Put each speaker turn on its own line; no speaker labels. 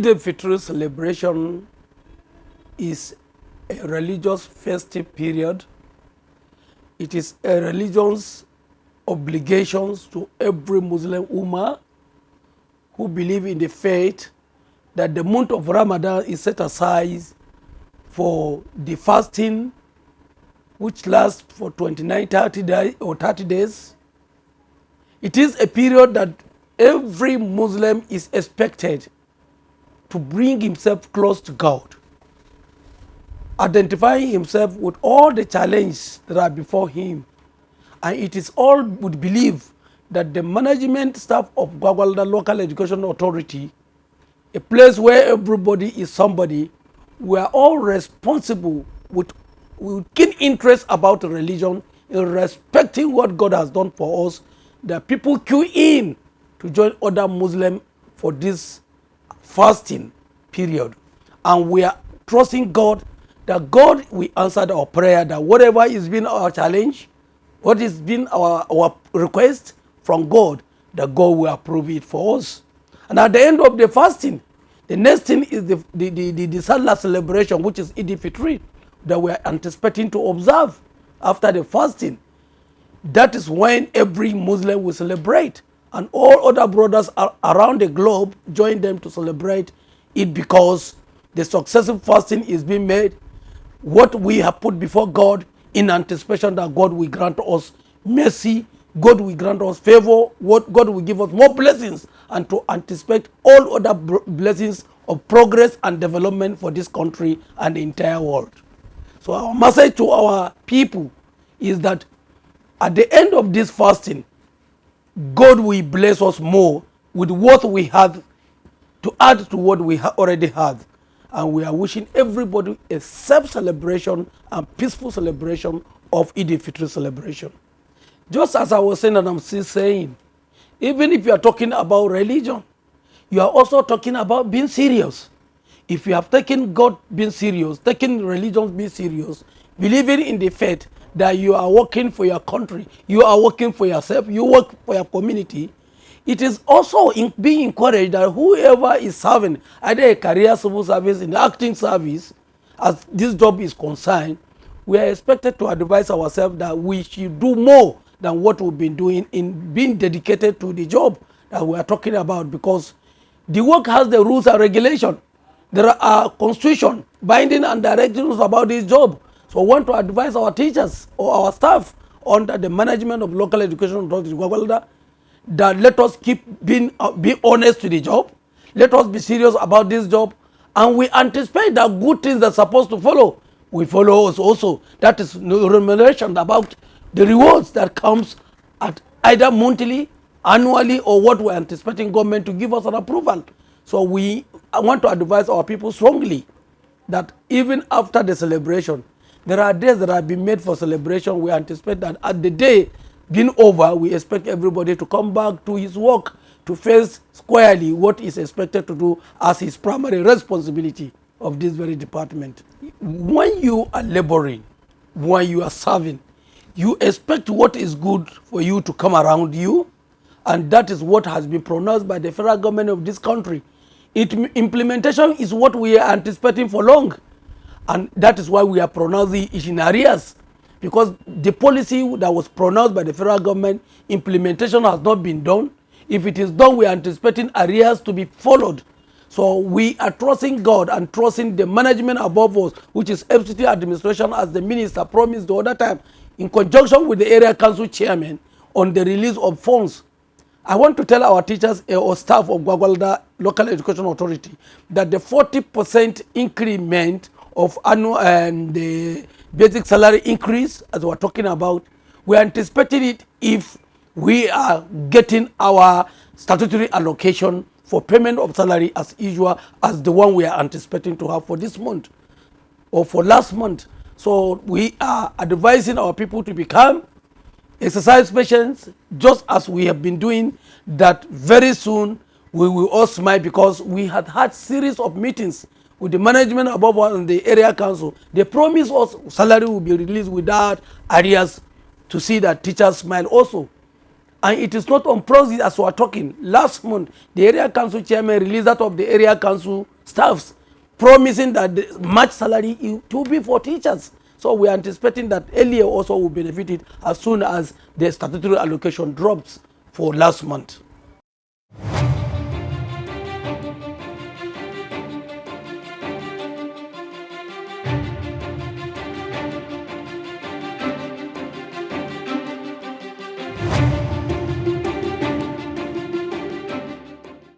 Eid-el-Fitr celebration is a religious festive period. It is a religion's obligations to every Muslim Ummah who believe in the faith that the month of Ramadan is set aside for the fasting, which lasts for 29, 30 days or 30 days. It is a period that every Muslim is expected to bring himself close to God, identifying himself with all the challenges that are before him. And it is all with belief that the management staff of Gwagwalada Local Education Authority, a place where everybody is somebody, we are all responsible with keen interest about religion, in respecting what God has done for us, that people queue in to join other Muslims for this fasting period. And we are trusting God that God will answer our prayer, that whatever is been our challenge, what has been our request from God, that God will approve it for us. And at the end of the fasting, the next thing is the Salah celebration, which is Eid-el-Fitr, that we are anticipating to observe after the fasting. That is when every Muslim will celebrate, and all other brothers around the globe join them to celebrate it, because the successive fasting is being made, what we have put before God, in anticipation that God will grant us mercy, God will grant us favor, what God will give us more blessings, and to anticipate all other blessings of progress and development for this country and the entire world. So our message to our people is that at the end of this fasting, God will bless us more with what we have to add to what we already have. And we are wishing everybody a safe celebration and peaceful celebration of Eid-el-Fitr celebration. Just as I was saying, and I'm still saying, even if you are talking about religion, you are also talking about being serious. If you have taken God being serious, taking religion being serious, believing in the faith that you are working for your country, you are working for yourself, you work for your community, it is also being encouraged that whoever is serving either a career civil service, in the acting service, as this job is concerned, we are expected to advise ourselves that we should do more than what we've been doing in being dedicated to the job that we are talking about, because the work has the rules and regulation. There are constitution binding and directives about this job. So we want to advise our teachers or our staff under the management of local education authority Gwagwalada that let us keep being be honest to the job. Let us be serious about this job, and we anticipate that good things that are supposed to follow will follow us also. That is remuneration, about the rewards that comes at either monthly, annually, or what we are anticipating government to give us an approval. So I want to advise our people strongly that even after the celebration, there are days that have been made for celebration. We anticipate that at the day being over, we expect everybody to come back to his work, to face squarely what is expected to do as his primary responsibility of this very department. When you are laboring, when you are serving, you expect what is good for you to come around you, and that is what has been pronounced by the federal government of this country. Implementation is what we are anticipating for long, and that is why we are pronouncing it in arrears, because the policy that was pronounced by the federal government, implementation has not been done. If it is done, we are anticipating arrears to be followed. So we are trusting God and trusting the management above us, which is FCT administration, as the minister promised the other time, in conjunction with the area council chairman, on the release of funds. I want to tell our teachers or staff of Gwagwalada Local Education Authority that the 40% increment of annual and the basic salary increase, as we're talking about, we're anticipating it if we are getting our statutory allocation for payment of salary as usual, as the one we are anticipating to have for this month or for last month. So we are advising our people to be calm, exercise patience, just as we have been doing, that very soon we will all smile, because we had series of meetings with the management above us and the area council. They promised us salary will be released without arrears, to see that teachers smile also. And it is not on process as we are talking. Last month, the area council chairman released out of the area council staffs promising that the March salary to be for teachers. So we are anticipating that L.E.A also will benefit it as soon as the statutory allocation drops for last month.